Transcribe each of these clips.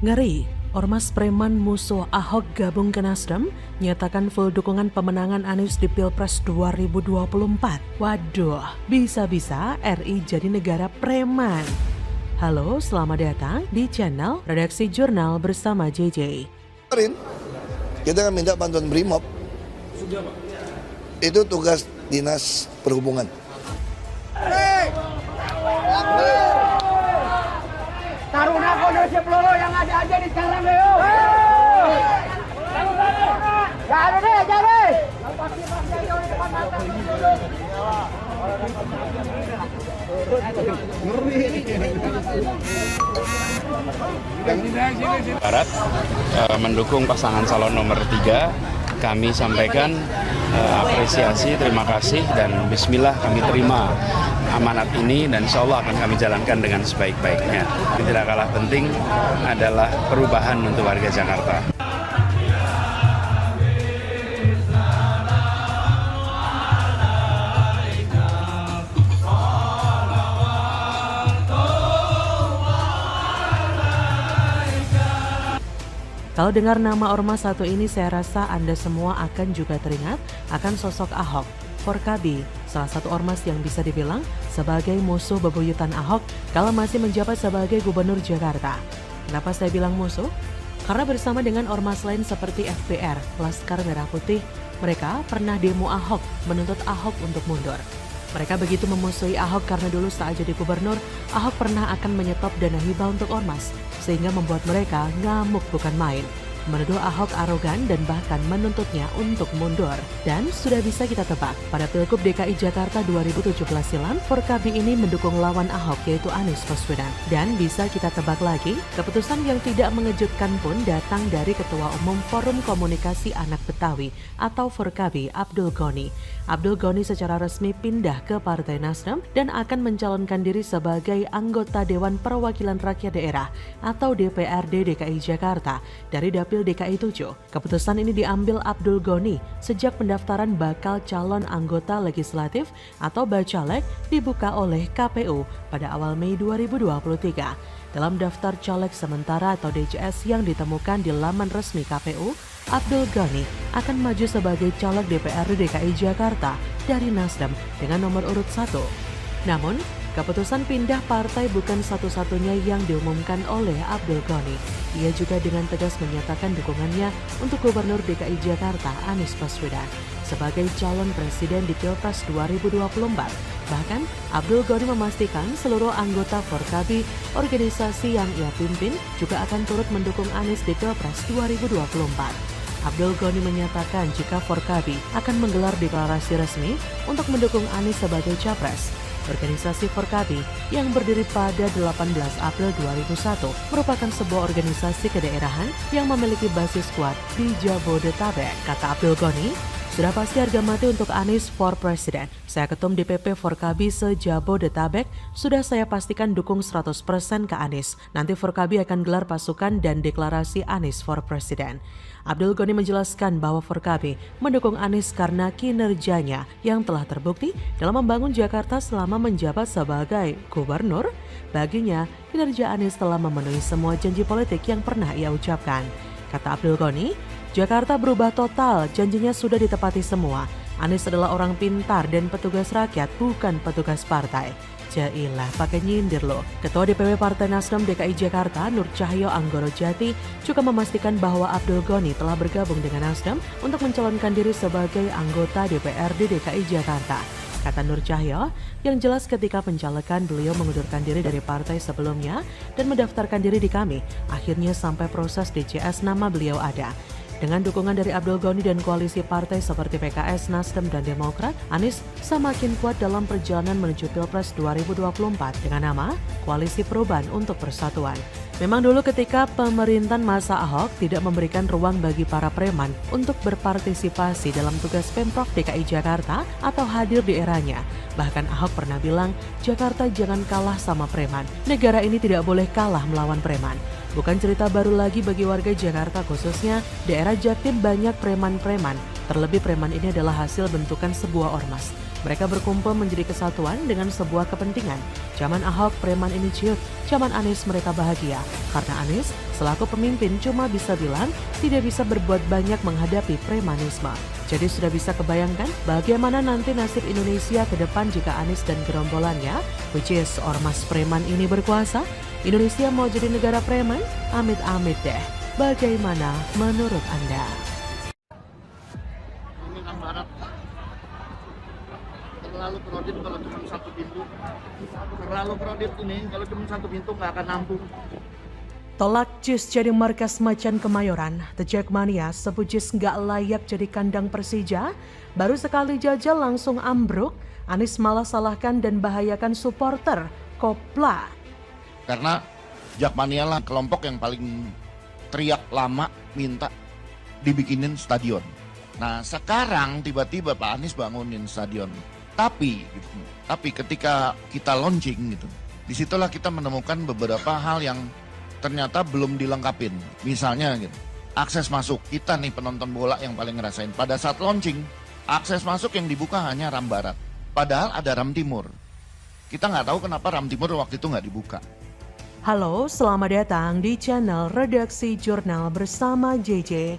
Ngeri, Ormas Preman musuh Ahok gabung ke Nasdem, nyatakan full dukungan pemenangan Anies di Pilpres 2024. Waduh, bisa-bisa RI jadi negara preman. Halo, selamat datang di channel Redaksi Jurnal bersama JJ. Kita akan minta bantuan BRIMOB. Itu tugas Dinas Perhubungan. Taruna kondisi peluru yang ada aja di sekarang deh. Jangan deh, jangan. Barat mendukung pasangan calon nomor 3. Kami sampaikan apresiasi, terima kasih, dan bismillah kami terima amanat ini dan insya Allah akan kami jalankan dengan sebaik-baiknya. Yang tidak kalah penting adalah perubahan untuk warga Jakarta. Kalau dengar nama ormas satu ini, saya rasa Anda semua akan juga teringat akan sosok Ahok. Forkabi, salah satu ormas yang bisa dibilang sebagai musuh bebuyutan Ahok kalau masih menjabat sebagai Gubernur Jakarta. Kenapa saya bilang musuh? Karena bersama dengan ormas lain seperti FPR, Laskar Merah Putih, mereka pernah demo Ahok, menuntut Ahok untuk mundur. Mereka begitu memusuhi Ahok karena dulu saat jadi gubernur, Ahok pernah akan menyetop dana hibah untuk ormas, sehingga membuat mereka ngamuk bukan main. Menuduh Ahok arogan dan bahkan menuntutnya untuk mundur. Dan sudah bisa kita tebak, pada Pilgub DKI Jakarta 2017 silam, Forkabi ini mendukung lawan Ahok yaitu Anies Baswedan. Dan bisa kita tebak lagi, keputusan yang tidak mengejutkan pun datang dari Ketua Umum Forum Komunikasi Anak Betawi atau Forkabi, Abdul Ghani. Abdul Ghani secara resmi pindah ke Partai Nasdem dan akan mencalonkan diri sebagai anggota Dewan Perwakilan Rakyat Daerah atau DPRD DKI Jakarta dari Dapil DKI 7. Keputusan ini diambil Abdul Ghani sejak pendaftaran bakal calon anggota legislatif atau Bacalek dibuka oleh KPU pada awal Mei 2023. Dalam daftar caleg sementara atau DCS yang ditemukan di laman resmi KPU, Abdul Ghani akan maju sebagai caleg DPRD DKI Jakarta dari Nasdem dengan nomor urut 1. Namun, keputusan pindah partai bukan satu-satunya yang diumumkan oleh Abdul Ghani. Ia juga dengan tegas menyatakan dukungannya untuk Gubernur DKI Jakarta Anies Baswedan sebagai calon presiden di Pilpres 2024. Bahkan, Abdul Ghani memastikan seluruh anggota Forkabi, organisasi yang ia pimpin, juga akan turut mendukung Anies di Pilpres 2024. Abdul Ghani menyatakan jika Forkabi akan menggelar deklarasi resmi untuk mendukung Anies sebagai capres. Organisasi Forkabi yang berdiri pada 18 April 2001 merupakan sebuah organisasi kedaerahan yang memiliki basis kuat di Jabodetabek. Kata Abdul Ghani, sudah pasti harga mati untuk Anies for President. Saya ketum DPP Forkabi se-Jabodetabek, sudah saya pastikan dukung 100% ke Anies. Nanti Forkabi akan gelar pasukan dan deklarasi Anies for President. Abdul Ghani menjelaskan bahwa Forkabi mendukung Anies karena kinerjanya yang telah terbukti dalam membangun Jakarta selama menjabat sebagai gubernur. Baginya, kinerja Anies telah memenuhi semua janji politik yang pernah ia ucapkan. Kata Abdul Ghani, Jakarta berubah total, janjinya sudah ditepati semua. Anies adalah orang pintar dan petugas rakyat, bukan petugas partai. Jailah, pakai nyindir loh. Ketua DPW Partai Nasdem DKI Jakarta, Nur Cahyo Anggorojati, juga memastikan bahwa Abdul Ghani telah bergabung dengan Nasdem untuk mencalonkan diri sebagai anggota DPRD DKI Jakarta. Kata Nur Cahyo, yang jelas ketika pencalekan beliau mengundurkan diri dari partai sebelumnya dan mendaftarkan diri di kami. Akhirnya sampai proses DCS nama beliau ada. Dengan dukungan dari Abdul Ghani dan koalisi partai seperti PKS, Nasdem, dan Demokrat, Anies semakin kuat dalam perjalanan menuju Pilpres 2024 dengan nama Koalisi Perubahan untuk Persatuan. Memang dulu ketika pemerintahan masa Ahok tidak memberikan ruang bagi para preman untuk berpartisipasi dalam tugas Pemprov DKI Jakarta atau hadir di eranya. Bahkan Ahok pernah bilang, Jakarta jangan kalah sama preman. Negara ini tidak boleh kalah melawan preman. Bukan cerita baru lagi bagi warga Jakarta, khususnya daerah Jaktim banyak preman-preman. Terlebih preman ini adalah hasil bentukan sebuah ormas. Mereka berkumpul menjadi kesatuan dengan sebuah kepentingan. Zaman Ahok preman ini ciut, zaman Anies mereka bahagia. Karena Anies selaku pemimpin cuma bisa bilang tidak bisa berbuat banyak menghadapi premanisme. Jadi sudah bisa kebayangkan bagaimana nanti nasib Indonesia ke depan jika Anies dan gerombolannya, which is ormas preman ini berkuasa. Indonesia mau jadi negara preman? Amit-amit deh. Bagaimana menurut Anda? Ini Barat terlalu kredit kalau cuma satu pintu. Terlalu kredit ini kalau cuma satu pintu nggak akan nampung. Tolak JIS jadi markas macan Kemayoran. The Jackmania sebut JIS nggak layak jadi kandang Persija. Baru sekali jajal langsung ambruk. Anies malah salahkan dan bahayakan supporter. Kopla. Karena Jakmania lah kelompok yang paling teriak lama minta dibikinin stadion. Nah sekarang tiba-tiba Pak Anies bangunin stadion. Tapi ketika kita launching gitu, disitulah kita menemukan beberapa hal yang ternyata belum dilengkapin. Misalnya gitu, akses masuk kita nih penonton bola yang paling ngerasain. Pada saat launching, akses masuk yang dibuka hanya ram barat. Padahal ada ram timur. Kita nggak tahu kenapa ram timur waktu itu nggak dibuka. Halo, selamat datang di channel Redaksi Jurnal bersama JJ.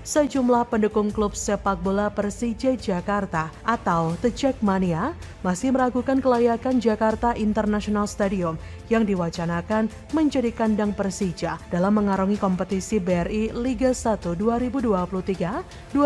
Sejumlah pendukung klub sepak bola Persija Jakarta atau The Jackmania masih meragukan kelayakan Jakarta International Stadium yang diwacanakan menjadi kandang Persija dalam mengarungi kompetisi BRI Liga 1 2023-2024.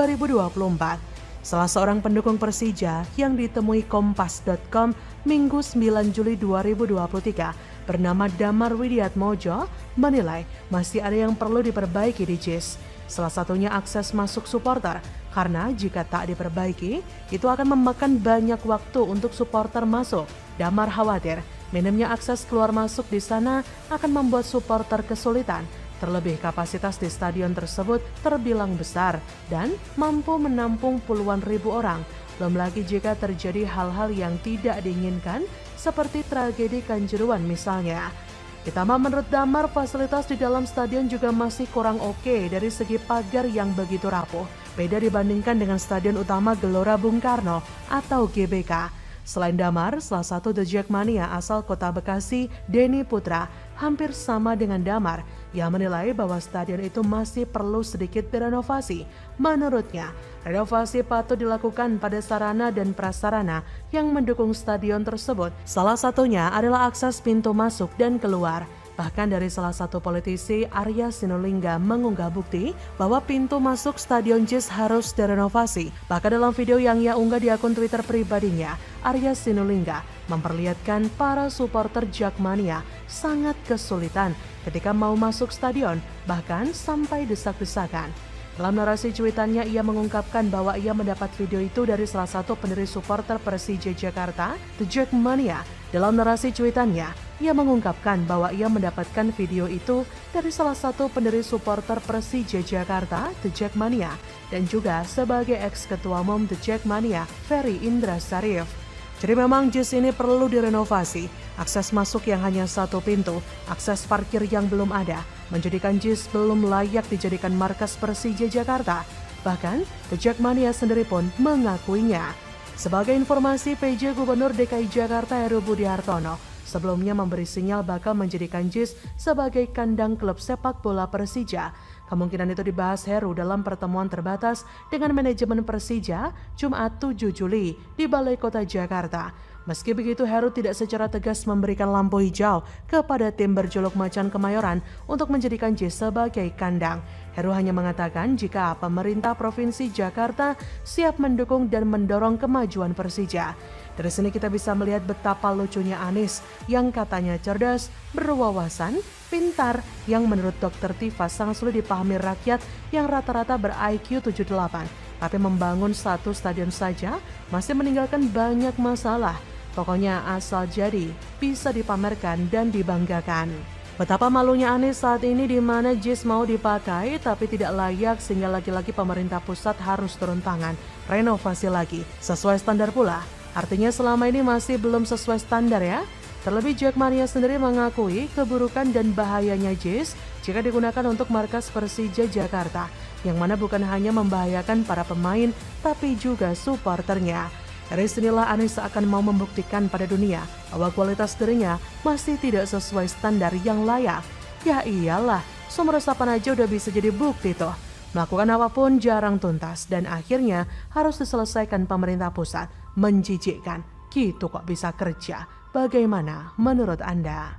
Salah seorang pendukung Persija yang ditemui Kompas.com Minggu 9 Juli 2023 bernama Damar Widiatmojo menilai masih ada yang perlu diperbaiki di JIS. Salah satunya akses masuk supporter, karena jika tak diperbaiki, itu akan memakan banyak waktu untuk supporter masuk. Damar khawatir, minimnya akses keluar masuk di sana akan membuat supporter kesulitan. Terlebih kapasitas di stadion tersebut terbilang besar dan mampu menampung puluhan ribu orang. Belum lagi jika terjadi hal-hal yang tidak diinginkan seperti tragedi Kanjuruhan misalnya. Ditambah menurut Damar, fasilitas di dalam stadion juga masih kurang oke dari segi pagar yang begitu rapuh. Beda dibandingkan dengan stadion utama Gelora Bung Karno atau GBK. Selain Damar, salah satu The Jackmania asal kota Bekasi, Denny Putra, hampir sama dengan Damar. Ia menilai bahwa stadion itu masih perlu sedikit direnovasi. Menurutnya, renovasi patut dilakukan pada sarana dan prasarana yang mendukung stadion tersebut. Salah satunya adalah akses pintu masuk dan keluar. Bahkan dari salah satu politisi, Arya Sinulinga, mengunggah bukti bahwa pintu masuk Stadion JIS harus direnovasi. Bahkan dalam video yang ia unggah di akun Twitter pribadinya, Arya Sinulinga memperlihatkan para supporter Jackmania sangat kesulitan ketika mau masuk stadion, bahkan sampai desak-desakan. Dalam narasi cuitannya, ia mengungkapkan bahwa ia mendapat video itu dari salah satu pendiri supporter Persija Jakarta, The Jackmania. Dalam narasi cuitannya, ia mengungkapkan bahwa ia mendapatkan video itu dari salah satu pendiri supporter Persija Jakarta, The Jackmania, dan juga sebagai ex-ketua umum The Jackmania, Ferry Indra Sarif. Jadi memang JIS ini perlu direnovasi, akses masuk yang hanya satu pintu, akses parkir yang belum ada, menjadikan JIS belum layak dijadikan markas Persija Jakarta. Bahkan, The Jackmania sendiri pun mengakuinya. Sebagai informasi, PJ Gubernur DKI Jakarta Heru Budi Hartono sebelumnya memberi sinyal bakal menjadikan JIS sebagai kandang klub sepak bola Persija. Kemungkinan itu dibahas Heru dalam pertemuan terbatas dengan manajemen Persija Jumat 7 Juli di Balai Kota Jakarta. Meski begitu, Heru tidak secara tegas memberikan lampu hijau kepada tim berjuluk Macan Kemayoran untuk menjadikan JIS sebagai kandang. Heru hanya mengatakan jika pemerintah Provinsi Jakarta siap mendukung dan mendorong kemajuan Persija. Dari sini kita bisa melihat betapa lucunya Anies yang katanya cerdas, berwawasan, pintar, yang menurut Dr. Tifa sangat sulit dipahami rakyat yang rata-rata ber-IQ 78. Tapi membangun satu stadion saja masih meninggalkan banyak masalah. Pokoknya asal jadi, bisa dipamerkan dan dibanggakan. Betapa malunya Anies saat ini di mana JIS mau dipakai tapi tidak layak sehingga lagi-lagi pemerintah pusat harus turun tangan, renovasi lagi, sesuai standar pula. Artinya selama ini masih belum sesuai standar ya. Terlebih Jackmania sendiri mengakui keburukan dan bahayanya jis jika digunakan untuk markas Persija Jakarta, yang mana bukan hanya membahayakan para pemain tapi juga supporternya. Dari sinilah Anies akan mau membuktikan pada dunia bahwa kualitas dirinya masih tidak sesuai standar yang layak. Ya iyalah, sumber resapan aja udah bisa jadi bukti tuh. Melakukan apapun jarang tuntas dan akhirnya harus diselesaikan pemerintah pusat. Menjijikkan, gitu kok bisa kerja. Bagaimana menurut Anda?